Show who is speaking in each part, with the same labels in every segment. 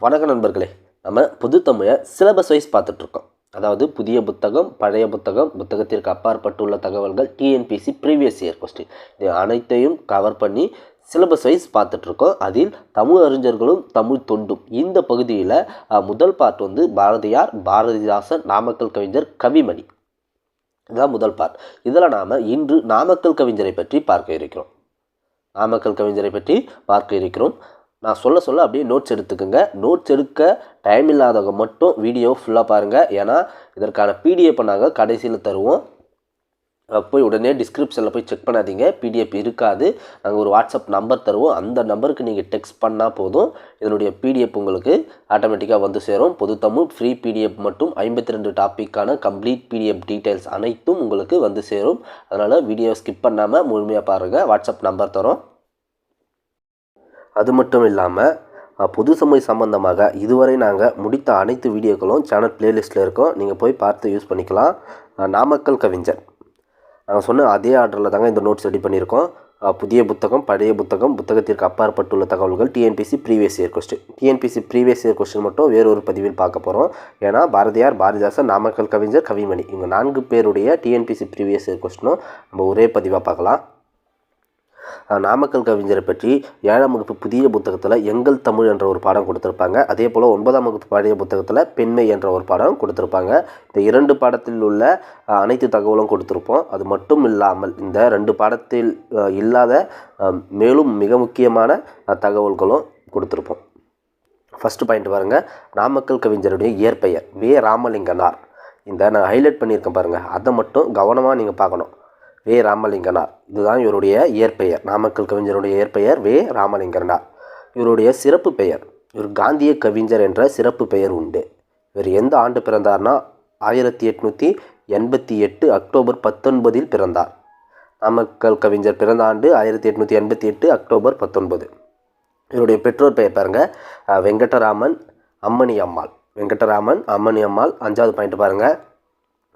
Speaker 1: வணக்க நண்பர்களே, நம்ம புது தமிழை சிலபஸ் வைஸ் பார்த்துட்ருக்கோம். அதாவது புதிய புத்தகம், பழைய புத்தகம், புத்தகத்திற்கு அப்பாற்பட்டுள்ள தகவல்கள், டிஎன்பிசி ப்ரீவியஸ் இயர் கொஸ்டின், இது அனைத்தையும் கவர் பண்ணி சிலபஸ் வைஸ் பார்த்துட்ருக்கோம். அதில் தமிழ் அறிஞர்களும் தமிழ் தொண்டும் இந்த பகுதியில் முதல் பார்ட் வந்து பாரதியார், பாரதிதாசன், நாமக்கல் கவிஞர், கவிமணி. இதுதான் முதல் பார்ட். இதில் நாம் இன்று நாமக்கல் கவிஞரை பற்றி பார்க்க இருக்கிறோம். நான் சொல்ல அப்படியே நோட்ஸ் எடுத்துக்கோங்க. நோட்ஸ் எடுக்க டைம் இல்லாதவங்க மட்டும் வீடியோ ஃபுல்லாக பாருங்கள். ஏன்னா இதற்கான பிடிஎஃப் நாங்கள் கடைசியில் தருவோம். போய் உடனே டிஸ்கிரிப்ஷனில் போய் செக் பண்ணாதீங்க, பிடிஎஃப் இருக்காது. நாங்கள் ஒரு வாட்ஸ்அப் நம்பர் தருவோம். அந்த நம்பருக்கு நீங்கள் டெக்ஸ்ட் பண்ணால் போதும், இதனுடைய பிடிஎஃப் உங்களுக்கு ஆட்டோமேட்டிக்காக வந்து சேரும். பொது தமிழ் ஃப்ரீ பிடிஎஃப் மட்டும் 52 டாப்பிக்கான கம்ப்ளீட் பிடிஎஃப் டீட்டெயில்ஸ் அனைத்தும் உங்களுக்கு வந்து சேரும். அதனால் வீடியோ ஸ்கிப் பண்ணாமல் முழுமையாக பாருங்கள். வாட்ஸ்அப் நம்பர் தரோம். அது மட்டும் இல்லாமல் பொது சமூக சம்பந்தமாக இதுவரை நாங்கள் முடித்த அனைத்து வீடியோக்களும் சேனல் பிளேலிஸ்ட்டில் இருக்கும். நீங்கள் போய் பார்த்து யூஸ் பண்ணிக்கலாம். நாமக்கல் கவிஞர் நாங்கள் சொன்ன அதே ஆர்டரில் தாங்க இந்த நோட்ஸ் ரெடி பண்ணியிருக்கோம். புதிய புத்தகம், பழைய புத்தகம், புத்தகத்திற்கு அப்பாற்பட்டுள்ள தகவல்கள், டிஎன்பிசி ப்ரீவியஸ் இயர் கொஸ்டின் மட்டும் வேறொரு பதிவில் பார்க்க போகிறோம். ஏன்னா பாரதியார், பாரதிதாசன், நாமக்கல் கவிஞர், கவிமணி இவங்க 4 பேருடைய டிஎன்பிசி ப்ரீவியஸ் இயர் கொஸ்டினும் நம்ம ஒரே பதிவாக பார்க்கலாம். நாமக்கல் கவிஞரை பற்றி 7ஆம் வகுப்பு புதிய புத்தகத்தில் எங்கள் தமிழ் என்ற ஒரு பாடம் கொடுத்துருப்பாங்க. அதே போல் 9ஆம் வகுப்பு பழைய புத்தகத்தில் பெண்மை என்ற ஒரு பாடம் கொடுத்துருப்பாங்க. இந்த 2 பாடத்தில் உள்ள அனைத்து தகவலும் கொடுத்துருப்போம். அது மட்டும் இல்லாமல் இந்த 2 பாடத்தில் இல்லாத மேலும் மிக முக்கியமான தகவல்களும் கொடுத்துருப்போம். ஃபஸ்ட்டு பாயிண்ட் பாருங்கள். நாமக்கல் கவிஞருடைய இயற்பெயர் வே. ராமலிங்கனார். இந்த நான் ஹைலைட் பண்ணியிருக்கேன் பாருங்கள், அதை மட்டும் கவனமாக நீங்கள் பார்க்கணும். வே. ராமலிங்கனார் இதுதான் இவருடைய இயற்பெயர். நாமக்கல் கவிஞருடைய இயற்பெயர் வே. ராமலிங்கனார். இவருடைய சிறப்பு பெயர், இவர் காந்திய கவிஞர் என்ற சிறப்பு பெயர் உண்டு. இவர் எந்த ஆண்டு பிறந்தார்னா 1888 அக்டோபர் 19 பிறந்தார். நாமக்கல் கவிஞர் பிறந்த ஆண்டு 1888 அக்டோபர் 19. இவருடைய பெற்றோர் பெயர் பாருங்கள், வெங்கடராமன், அம்மணி அம்மாள். 5வது பாயிண்ட் பாருங்கள்.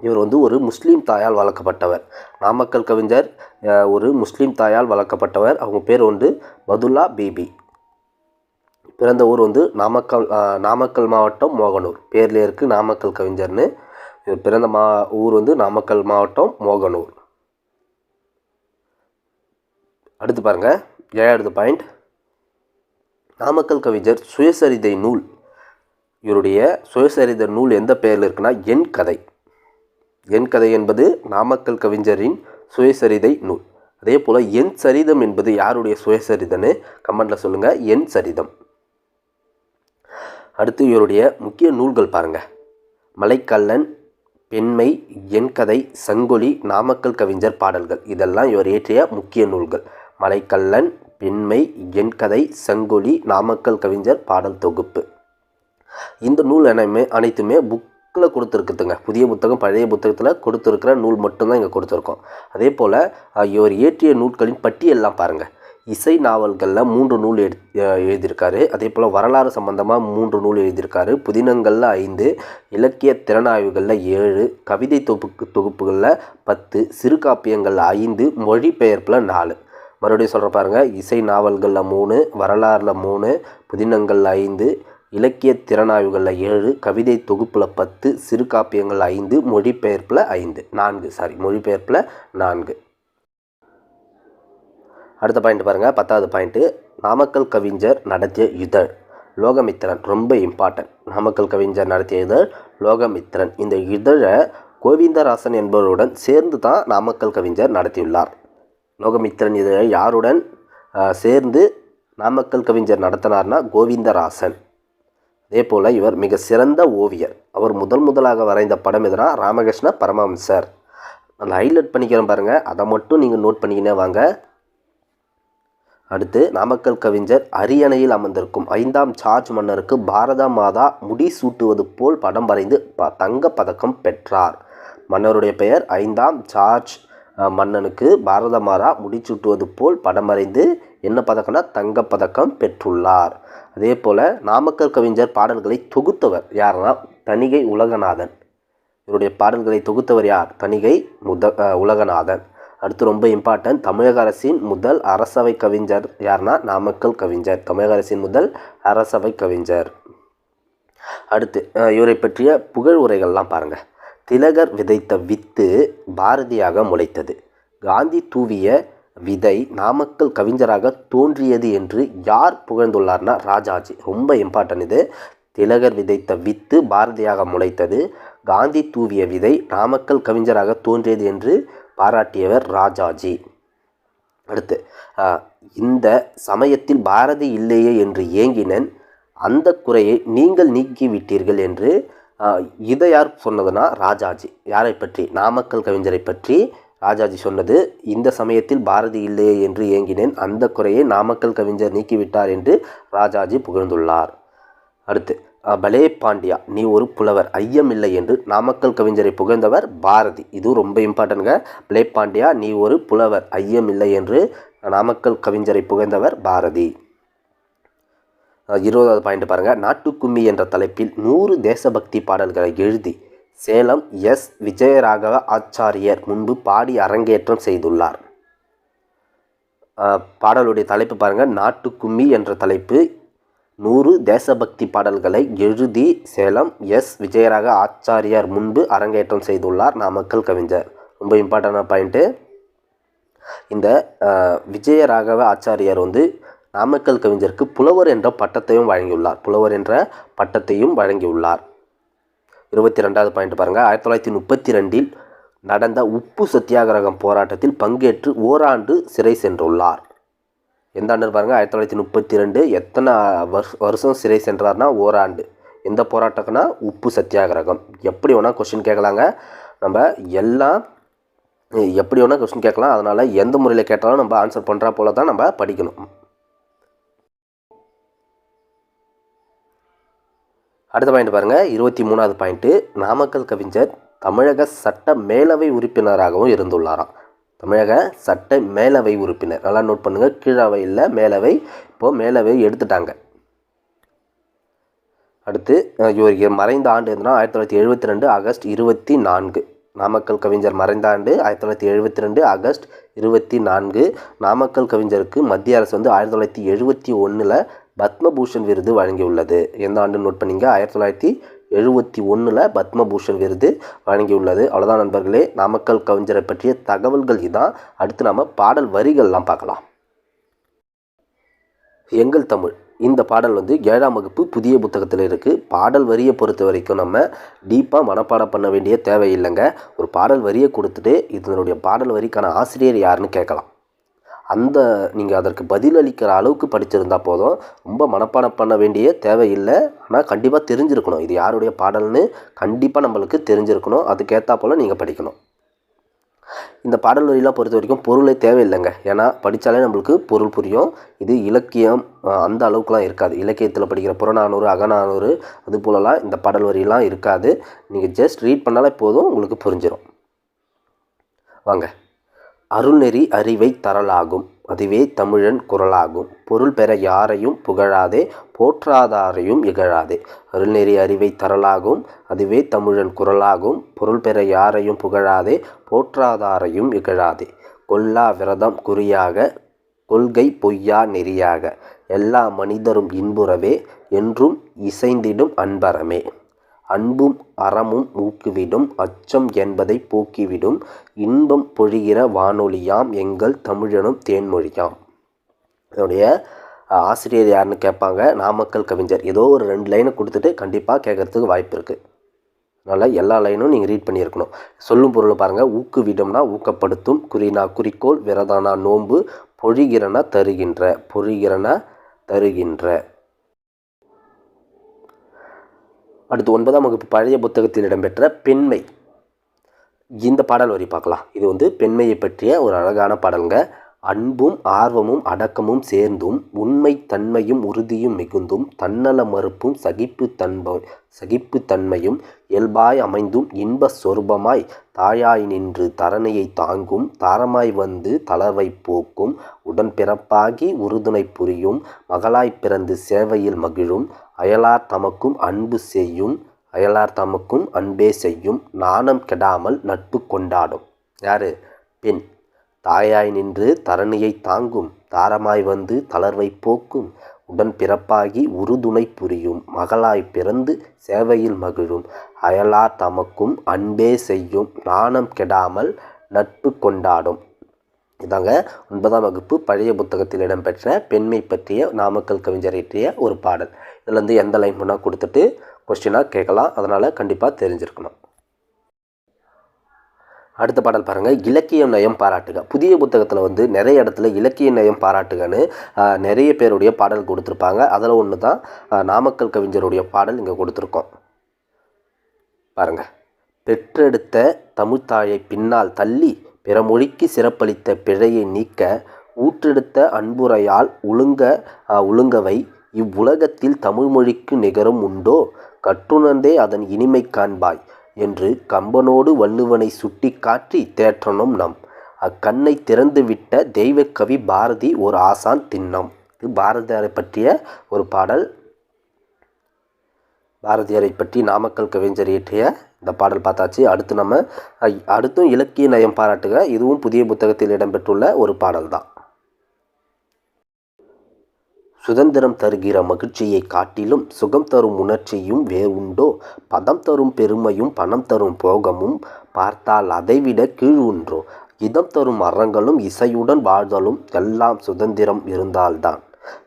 Speaker 1: இவர் வந்து ஒரு முஸ்லீம் தாயால் வளர்க்கப்பட்டவர். நாமக்கல் கவிஞர் ஒரு முஸ்லீம் தாயால் வளர்க்கப்பட்டவர். அவங்க பேர் வந்து பதுல்லா பீபி. பிறந்த ஊர் வந்து நாமக்கல் மாவட்டம் மோகனூர். பேர்ல இருக்குது நாமக்கல் கவிஞர்னு. இவர் பிறந்த ஊர் வந்து நாமக்கல் மாவட்டம் மோகனூர். அடுத்து பாருங்கள் 7வது பாயிண்ட். நாமக்கல் கவிஞர் சுயசரிதை நூல். இவருடைய சுயசரிதை நூல் எந்த பெயரில் இருக்குன்னா என் கதை. என் கதை என்பது நாமக்கல் கவிஞரின் சுயசரிதை நூல். அதே போல் என் சரிதம் என்பது யாருடைய சுயசரிதன்னு கமெண்டில் சொல்லுங்கள். என் சரிதம். அடுத்து இவருடைய முக்கிய நூல்கள் பாருங்கள். மலைக்கல்லன், பெண்மை, என் கதை, சங்கொலி, நாமக்கல் கவிஞர் பாடல்கள் இதெல்லாம் இவர் இயற்றிய முக்கிய நூல்கள். மலைக்கல்லன், பெண்மை, என் கதை, சங்கொலி, நாமக்கல் கவிஞர் பாடல் தொகுப்பு. இந்த நூல் அனைத்துமே புக்கில் கொடுத்துருக்குதுங்க. புதிய புத்தகம், பழைய புத்தகத்தில் கொடுத்துருக்கிற நூல் மட்டும்தான் இங்கே கொடுத்துருக்கோம். அதே போல் இவர் இயற்றிய நூல்களின் பட்டியெல்லாம் பாருங்கள். இசை நாவல்களில் 3 நூல் எழுதியிருக்காரு. அதே போல் வரலாறு சம்பந்தமாக 3 நூல் எழுதியிருக்காரு. புதினங்களில் 5, இலக்கிய திறனாய்வுகளில் 7, கவிதை தொகுப்புகளில் 10, சிறுகாப்பியங்களில் 5, மொழிபெயர்ப்பில் 4. மறுபடியும் சொல்கிற பாருங்கள். இசை நாவல்களில் 3, வரலாறில் 3, புதினங்களில் 5, இலக்கிய திறனாய்வுகளில் 7, கவிதை தொகுப்பில் 10, சிறுகாப்பியங்களில் 5, மொழிபெயர்ப்பில் 4. அடுத்த பாயிண்ட் பாருங்கள். 10வது பாயிண்ட்டு. நாமக்கல் கவிஞர் நடத்திய இதழ் லோகமித்திரன். ரொம்ப இம்பார்ட்டன்ட். நாமக்கல் கவிஞர் நடத்திய இதழ் லோகமித்திரன். இந்த இதழை கோவிந்தராசன் என்பவருடன் சேர்ந்து தான் நாமக்கல் கவிஞர் நடத்தியுள்ளார். லோகமித்திரன் இதழை யாருடன் சேர்ந்து நாமக்கல் கவிஞர் நடத்தினார்னா கோவிந்தராசன். அதே போல் இவர் மிக சிறந்த ஓவியர். அவர் முதலாக வரைந்த படம் எதுனா ராமகிருஷ்ண பரமஹம்சர். அந்த ஹைலைட் பண்ணிக்கிறேன் பாருங்கள், அதை மட்டும் நீங்கள் நோட் பண்ணிக்கினே வாங்க. அடுத்து நாமக்கல் கவிஞர் அரியணையில் அமர்ந்திருக்கும் 5ஆம் ஜார்ஜ் மன்னருக்கு பாரத மாதா முடி சூட்டுவது போல் படம் வரைந்து தங்கப்பதக்கம் பெற்றார். மன்னருடைய பெயர் 5ஆம் ஜார்ஜ் மன்னனுக்கு பாரத மாதா முடிசூட்டுவது போல் படம் வரைந்து என்ன பதக்கம்னா தங்கப்பதக்கம் பெற்றுள்ளார். அதே போல் நாமக்கல் கவிஞர் பாடல்களை தொகுத்தவர் யாருன்னா தணிகை உலகநாதன். இவருடைய பாடல்களை தொகுத்தவர் யார்? தணிகை உலகநாதன். அடுத்து ரொம்ப இம்பார்ட்டன்ட், தமிழக அரசின் முதல் அரசவை கவிஞர் யாருன்னா நாமக்கல் கவிஞர். தமிழக அரசின் முதல் அரசவை கவிஞர். அடுத்து இவரை பற்றிய புகழ் உரைகள்லாம் பாருங்கள். திலகர் விதைத்த வித்து பாரதியாக முளைத்தது. காந்தி தூவிய விதை நாமக்கல் கவிஞராக தோன்றியது என்று யார் புகழ்ந்துள்ளார்னா ராஜாஜி. ரொம்ப இம்பார்ட்டன் இது. திலகர் விதைத்த வித்து பாரதியாக முளைத்தது, காந்தி தூவிய விதை நாமக்கல் கவிஞராக தோன்றியது என்று பாராட்டியவர் ராஜாஜி. அடுத்து இந்த சமயத்தில் பாரதி இல்லையே என்று ஏங்கினேன், அந்த குறையை நீங்கள் நீக்கிவிட்டீர்கள் என்று இதை யார் சொன்னதுன்னா ராஜாஜி. யாரை பற்றி? நாமக்கல் கவிஞரை பற்றி ராஜாஜி சொன்னது. இந்த சமயத்தில் பாரதி இல்லையே என்று ஏங்கினேன், அந்த குறையை நாமக்கல் கவிஞர் நீக்கிவிட்டார் என்று ராஜாஜி புகழ்ந்துள்ளார். அடுத்து பலே பாண்டியா நீ ஒரு புலவர் ஐயமில்லை என்று நாமக்கல் கவிஞரை புகழ்ந்தவர் பாரதி. இதுவும் ரொம்ப இம்பார்ட்டன்ட்ங்க. பலே பாண்டியா நீ ஒரு புலவர் ஐயமில்லை என்று நாமக்கல் கவிஞரை புகழ்ந்தவர் பாரதி. 20வது பாயிண்ட் பாருங்கள். நாட்டுக்கும்மி என்ற தலைப்பில் 100 தேசபக்தி பாடல்களை எழுதி சேலம் எஸ். விஜயராகவ ஆச்சாரியர் முன்பு பாடி அரங்கேற்றம் செய்துள்ளார். பாடலுடைய தலைப்பு பாருங்கள். நாட்டுக்கும்மி என்ற தலைப்பு 100 தேசபக்தி பாடல்களை எழுதி சேலம் எஸ். விஜயராக ஆச்சாரியார் முன்பு அரங்கேற்றம் செய்துள்ளார் நாமக்கல் கவிஞர். ரொம்ப இம்பார்ட்டண்டான பாயிண்ட்டு. இந்த விஜயராகவ ஆச்சாரியார் நாமக்கல் கவிஞருக்கு புலவர் என்ற பட்டத்தையும் வழங்கியுள்ளார். 22வது பாயிண்ட் பாருங்கள். 1932 நடந்த உப்பு சத்தியாகிரகம் போராட்டத்தில் பங்கேற்று ஓராண்டு சிறை சென்றுள்ளார். எந்த ஆண்டு பாருங்கள்? 1932. எத்தனை வருஷம் சிறை சென்றார்னா ஓராண்டு. எந்த போராட்டம்னா உப்பு சத்தியாகிரகம். எப்படி வேணால் கொஸ்டின் கேட்கலாங்க. நம்ம எல்லாம் எப்படி வேணால் கொஸ்டின் கேட்கலாம். அதனால் எந்த முறையில் கேட்டாலும் நம்ம ஆன்சர் பண்ணுறா போல தான் நம்ம படிக்கணும். அடுத்த பாயிண்ட் பாருங்கள். 23வது பாயிண்ட்டு. நாமக்கல் கவிஞர் தமிழக சட்ட மேலவை உறுப்பினராகவும் இருந்துள்ளாராம். தமிழக சட்ட மேலவை உறுப்பினர். நல்லா நோட் பண்ணுங்கள். கீழவை இல்லை, மேலவை. இப்போது மேலவை எடுத்துட்டாங்க. அடுத்து இவர் மறைந்த ஆண்டு எதுனா 1972 ஆகஸ்ட் 24. நாமக்கல் கவிஞர் மறைந்த ஆண்டு 1972 ஆகஸ்ட் 24. நாமக்கல் கவிஞருக்கு மத்திய அரசு 1971 பத்மபூஷன் விருது வழங்கியுள்ளது. எந்த ஆண்டு நோட் பண்ணிங்க? 1971 பத்மபூஷன் விருது வழங்கியுள்ளது. அவ்வளோதான் நண்பர்களே, நாமக்கல் கவிஞரை பற்றிய தகவல்கள் இதான். அடுத்து நம்ம பாடல் வரிகள்லாம் பார்க்கலாம். எங்கள் தமிழ் இந்த பாடல் 7ஆம் வகுப்பு புதிய புத்தகத்தில் இருக்குது. பாடல் வரியை பொறுத்த வரைக்கும் நம்ம டீப்பாக மனப்பாடம் பண்ண வேண்டிய தேவையில்லைங்க. ஒரு பாடல் வரியை கொடுத்துட்டு இதனுடைய பாடல் வரிக்கான ஆசிரியர் யாருன்னு கேட்கலாம். நீங்கள் அதற்கு பதிலளிக்கிற அளவுக்கு படிச்சிருந்தா போதும். ரொம்ப மனப்பாடம் பண்ண வேண்டிய தேவையில்லை. ஆனால் கண்டிப்பாக தெரிஞ்சிருக்கணும், இது யாருடைய பாடல்னு கண்டிப்பாக நம்மளுக்கு தெரிஞ்சிருக்கணும். அதுக்கேற்றா போல் நீங்கள் படிக்கணும். இந்த பாடல் வரியெலாம் பொறுத்த வரைக்கும் பொருளே தேவையில்லைங்க. ஏன்னா படித்தாலே நம்மளுக்கு பொருள் புரியும். இது இலக்கியம் அந்த அளவுக்குலாம் இருக்காது. இலக்கியத்தில் படிக்கிற புறநானூறு, அகநானூறு அது போலலாம் இந்த பாடல் வரியெலாம் இருக்காது. நீங்கள் ஜஸ்ட் ரீட் பண்ணாலே போதும், உங்களுக்கு புரிஞ்சிடும். வாங்க. அருள்நெறி அறிவை தரலாகும், அதுவே தமிழன் குரலாகும். பொருள் பெற யாரையும் புகழாதே, போற்றாதாரையும் இகழாதே. அருள்நெறி அறிவை தரலாகும், அதுவே தமிழன் குரலாகும். பொருள் பெற யாரையும் புகழாதே, போற்றாதாரையும் இகழாதே. கொல்லா விரதம் குறியாக, கொள்கை பொய்யா நெறியாக. எல்லா மனிதரும் இன்புறவே, என்றும் இசைந்திடும் அன்பரமே. அன்பும் அறமும் ஊக்குவிடும், அச்சம் என்பதை போக்கிவிடும். இன்பம் பொழிகிற வானொலியாம், எங்கள் தமிழனும் தேன்மொழியாம். இதனுடைய ஆசிரியர் யாருன்னு கேட்பாங்க. நாமக்கல் கவிஞர். ஏதோ ஒரு 2 லைனை கொடுத்துட்டு கண்டிப்பாக கேட்குறதுக்கு வாய்ப்பு இருக்குது. அதனால் எல்லா லைனும் நீங்கள் ரீட் பண்ணியிருக்கணும். சொல்லும் பொருளை பாருங்கள். ஊக்குவிடும்னா ஊக்கப்படுத்தும், குறினா குறிக்கோள், விரதானா நோன்பு, பொழிகிறனா தருகின்ற, பொழிகிறனா தருகின்ற. அடுத்து 9ஆம் வகுப்பு பழைய புத்தகத்தில் இடம்பெற்ற பெண்மை. இந்த பாடல் வரி பார்க்கலாம். இது பெண்மையை பற்றிய ஒரு அழகான பாடலுங்க. அன்பும் ஆர்வமும் அடக்கமும் சேர்ந்தும், உண்மை தன்மையும் உறுதியும் மிகுந்தும், தன்னல மறுப்பும் சகிப்பு தன்மையும் இயல்பாய் அமைந்தும், இன்ப சொரூபமாய் தாயாய் நின்று தரணையை தாங்கும், தாரமாய் வந்து தளர்வை போக்கும், உடன்பிறப்பாகி உறுதுணை புரியும், மகளாய் பிறந்து சேவையில் மகிழும், அயலார் தமக்கும் அன்பே செய்யும், நாணம் கெடாமல் நட்பு கொண்டாடும். யாரு? பெண். தாயாய் நின்று தரணியை தாங்கும், தாரமாய் வந்து தளர்வை போக்கும், உடன் பிறப்பாகி உறுதுணை புரியும் மகளாய் பிறந்து சேவையில் மகிழும் அயலார் தமக்கும் அன்பே செய்யும் நாணம் கெடாமல் நட்பு கொண்டாடும். இதாங்க 9ஆம் வகுப்பு பழைய புத்தகத்தில் இடம்பெற்ற பெண்மை பற்றிய நாமக்கல் கவிஞர் இயற்றிய ஒரு பாடல். இதுலேருந்து எந்த லைன் பண்ணால் கொடுத்துட்டு கொஸ்டினாக கேட்கலாம், அதனால் கண்டிப்பாக தெரிஞ்சிருக்கணும். அடுத்த பாடல் பாருங்கள், இலக்கியம் நயம் பாராட்டுக. புதிய புத்தகத்தில் நிறைய இடத்துல இலக்கிய நயம் பாராட்டுகன்னு நிறைய பேருடைய பாடல் கொடுத்துருப்பாங்க. அதில் ஒன்று தான் நாமக்கல் கவிஞருடைய பாடல் இங்கே கொடுத்துருக்கோம். பாருங்கள், பெற்றெடுத்த தமிழ்த்தாயை பின்னால் தள்ளி பிற மொழிக்கு சிறப்பளித்த பிழையை நீக்க ஊற்றெடுத்த அன்புரையால் உளுங்கவை இவ்வுலகத்தில் தமிழ்மொழிக்கு நிகரும் உண்டோ கற்றுணர்ந்தே அதன் இனிமை காண்பாய் என்று கம்பனோடு வள்ளுவனை சுட்டி காட்டி தேற்றனும் நம் அக்கண்ணை திறந்துவிட்ட தெய்வக்கவி பாரதி ஒரு ஆசான் திண்ணம். இது பாரதியாரை பற்றிய ஒரு பாடல். பாரதியாரை பற்றி நாமக்கல் கவிஞர் இயற்றிய இந்த பாடல் பார்த்தாச்சு. அடுத்தும் இலக்கிய நயம் பாராட்டுக. இதுவும் புதிய புத்தகத்தில் இடம்பெற்றுள்ள ஒரு பாடல் தான். சுதந்திரம் தருகிற மகிழ்ச்சியை காட்டிலும் சுகம் தரும் உணர்ச்சியும் வேறுண்டோ பதம் தரும் பெருமையும் பணம் தரும் போகமும் பார்த்தால் அதைவிட கீழ் உன்றோ இதம் தரும் அறங்களும் இசையுடன் வாழ்தலும் எல்லாம் சுதந்திரம் இருந்தால்தான்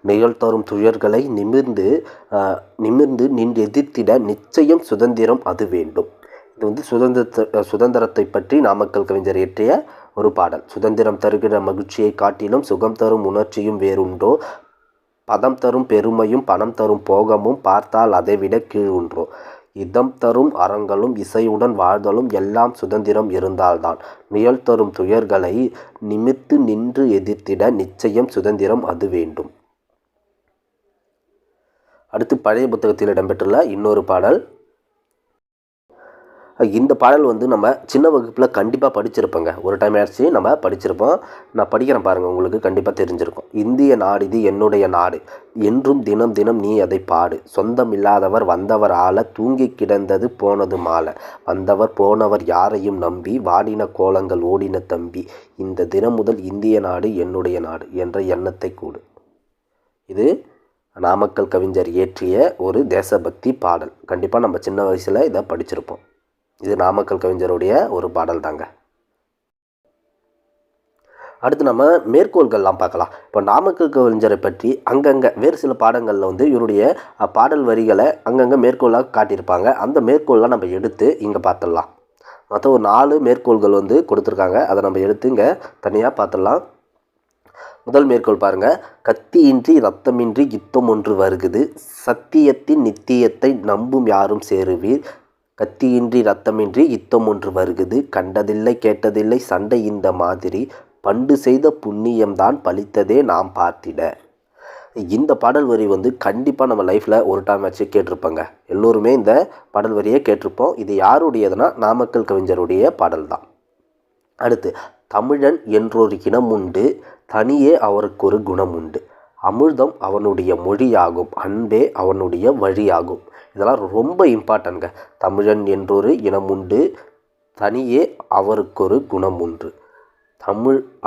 Speaker 1: நிகழ்த்தரும் துயர்களை நிமிர்ந்து நின்று எதிர்த்திட நிச்சயம் சுதந்திரம் அது வேண்டும். இது சுதந்திரத்தை பற்றி நாமக்கல் கவிஞர் இயற்றிய ஒரு பாடல். சுதந்திரம் தருகிற மகிழ்ச்சியை காட்டிலும் சுகம் தரும் உணர்ச்சியும் வேறுண்டோ பதம் தரும் பெருமையும் பணம் தரும் போகமும் பார்த்தால் அதைவிட கீழ் உன்றோ இதம் தரும் அறங்களும் இசையுடன் வாழ்தலும் எல்லாம் சுதந்திரம் இருந்தால்தான் நிகழ்த்தரும் துயர்களை நிமிர்த்து நின்று எதிர்த்திட நிச்சயம் சுதந்திரம் அது வேண்டும். அடுத்து பழைய புத்தகத்தில் இடம்பெற்றுள்ள இன்னொரு பாடல். இந்த பாடல் நம்ம சின்ன வகுப்பில் கண்டிப்பாக படிச்சிருப்போங்க. ஒரு டைம் ஆச்சு நம்ம படிச்சிருப்போம். நான் படிக்கிறேன் பாருங்கள், உங்களுக்கு கண்டிப்பாக தெரிஞ்சிருக்கும். இந்திய நாடு இது என்னுடைய நாடு என்றும் தினம் தினம் நீ அதை பாடு சொந்தம் இல்லாதவர் வந்தவர் ஆள தூங்கி கிடந்தது போனது மாலை வந்தவர் போனவர் யாரையும் நம்பி வாடின கோலங்கள் ஓடின தம்பி இந்த தினம் முதல் இந்திய நாடு என்னுடைய நாடு என்ற எண்ணத்தை கூடு. இது நாமக்கல் கவிஞர் இயற்றிய ஒரு தேசபக்தி பாடல். கண்டிப்பாக நம்ம சின்ன வயசில் இதை படிச்சிருப்போம். இது நாமக்கல் கவிஞருடைய ஒரு பாடல் தாங்க. அடுத்து நம்ம மேற்கோள்கள்லாம் பார்க்கலாம். இப்போ நாமக்கல் கவிஞரை பற்றி அங்கங்கே வேறு சில பாடங்களில் இவருடைய பாடல் வரிகளை அங்கங்கே மேற்கோளாக காட்டியிருப்பாங்க. அந்த மேற்கோள்லாம் நம்ம எடுத்து இங்கே பார்த்துடலாம். மொத்தம் ஒரு 4 மேற்கோள்கள் கொடுத்துருக்காங்க. அதை நம்ம எடுத்து இங்கே தனியாக பார்த்துடலாம். முதல் மேற்கோள் பாருங்கள், கத்தியின்றி இரத்தமின்றி யுத்தம் ஒன்று வருகுது சத்தியத்தின் நித்தியத்தை நம்பும் யாரும் சேருவீர் கத்தியின்றி இரத்தமின்றி யுத்தம் ஒன்று வருகுது கண்டதில்லை கேட்டதில்லை சண்டை இந்த மாதிரி பண்டு செய்த புண்ணியம்தான் பலித்ததே நாம் பார்த்திட. இந்த பாடல் வரி கண்டிப்பாக நம்ம லைஃப்பில் ஒரு டைம் ஆச்சு கேட்டிருப்போங்க. எல்லோருமே இந்த பாடல் வரியை கேட்டிருப்போம். இது யாருடையதுன்னா நாமக்கல் கவிஞருடைய பாடல் தான். அடுத்து, தமிழன் என்றொரு இனம் உண்டு தனியே அவருக்கு ஒரு குணம் உண்டு அமிர்தம் அவனுடைய மொழியாகும் அன்பே அவனுடைய வழியாகும். இதெல்லாம் ரொம்ப இம்பார்ட்டன்ட்ங்க. தமிழன் என்றொரு இனம் உண்டு தனியே அவருக்கொரு குணம் உண்டு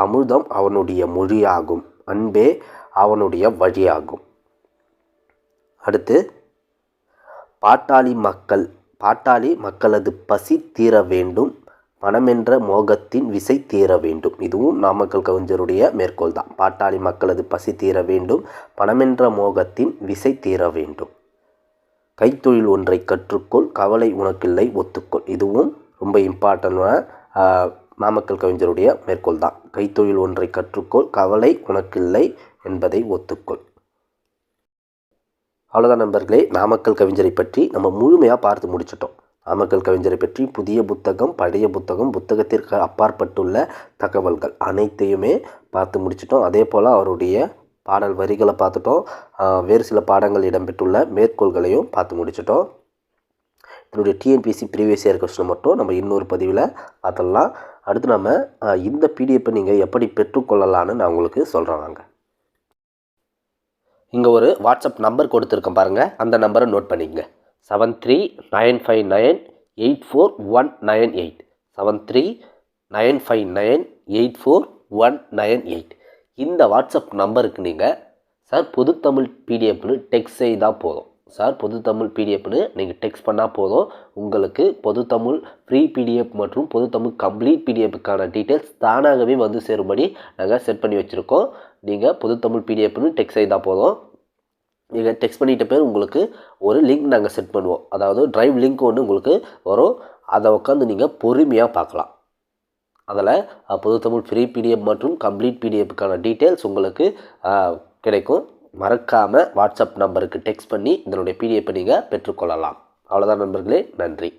Speaker 1: அமிர்தம் அவனுடைய மொழியாகும் அன்பே அவனுடைய வழியாகும். அடுத்து, பாட்டாளி மக்களது பசி தீர வேண்டும் மனமென்ற மோகத்தின் விசை தீர வேண்டும். இதுவும் நாமக்கல் கவிஞருடைய மேற்கோள் தான். பாட்டாளி மக்களது பசி தீர வேண்டும் பணமென்ற மோகத்தின் விசை தீர வேண்டும். கைத்தொழில் ஒன்றை கற்றுக்கொள் கவலை உனக்கில்லை ஒத்துக்கொள். இதுவும் ரொம்ப இம்பார்ட்டன்டான நாமக்கல் கவிஞருடைய மேற்கோள் தான். கைத்தொழில் ஒன்றை கற்றுக்கொள் கவலை உனக்கில்லை என்பதை ஒத்துக்கொள். அவ்வளோதான் நண்பர்களே, நாமக்கல் கவிஞரை பற்றி நம்ம முழுமையாக பார்த்து முடிச்சிட்டோம். நாமக்கல் கவிஞரை பற்றி புதிய புத்தகம் பழைய புத்தகம் புத்தகத்திற்கு அப்பாற்பட்டுள்ள தகவல்கள் அனைத்தையுமே பார்த்து முடிச்சிட்டோம். அதே போல் அவருடைய பாடல் வரிகளை பார்த்துட்டோம். வேறு சில பாடங்கள் இடம்பெற்றுள்ள மேற்கோள்களையும் பார்த்து முடிச்சிட்டோம். இதனுடைய டிஎன்பிஎஸ்சி ப்ரீவியஸ் இயர் கொஸ்டின் மட்டும் நம்ம இன்னொரு பதிவில் பார்த்துடலாம். அடுத்து நம்ம இந்த பிடிஎஃப்பை நீங்கள் எப்படி பெற்றுக்கொள்ளலான்னு நான் உங்களுக்கு சொல்கிறேன். வாங்க, இங்கே ஒரு வாட்ஸ்அப் நம்பர் கொடுத்துருக்கேன் பாருங்கள். அந்த நம்பரை நோட் பண்ணிக்கங்க. 7395984198 7395984198. இந்த வாட்ஸ்அப் நம்பருக்கு நீங்கள் சார் பொதுத்தமிழ் பிடிஎஃப்னு டெக்ஸ்ட் செய்தால் போதும். சார் பொதுத்தமிழ் பிடிஎஃப்னு நீங்கள் டெக்ஸ்ட் பண்ணால் போதும். உங்களுக்கு பொதுத்தமிழ் ஃப்ரீ பிடிஎஃப் மற்றும் பொதுத்தமிழ் கம்ப்ளீட் பிடிஎஃப்க்கான டீட்டெயில்ஸ் தானாகவே வந்து சேரும்படி நாங்கள் செட் பண்ணி வச்சுருக்கோம். நீங்கள் பொதுத்தமிழ் பிடிஎஃப்னு டெக்ஸ்ட் செய்தால் போதும். நீங்கள் டெக்ஸ்ட் பண்ணிட்ட பேர் உங்களுக்கு ஒரு லிங்க் நாங்கள் செட் பண்ணுவோம். அதாவது ட்ரைவ் லிங்க் ஒன்று உங்களுக்கு வரும். அதை உட்காந்து நீங்கள் பொறுமையாக பார்க்கலாம். அதில் பொதுத்தமிழ் ஃப்ரீ பிடிஎஃப் மற்றும் கம்ப்ளீட் பிடிஎஃப்க்கான டீட்டெயில்ஸ் உங்களுக்கு கிடைக்கும். மறக்காமல் வாட்ஸ்அப் நம்பருக்கு டெக்ஸ்ட் பண்ணி இதனுடைய பிடிஎஃப்பை நீங்கள் பெற்றுக்கொள்ளலாம். அவ்வளோதான் நண்பர்களே, நன்றி.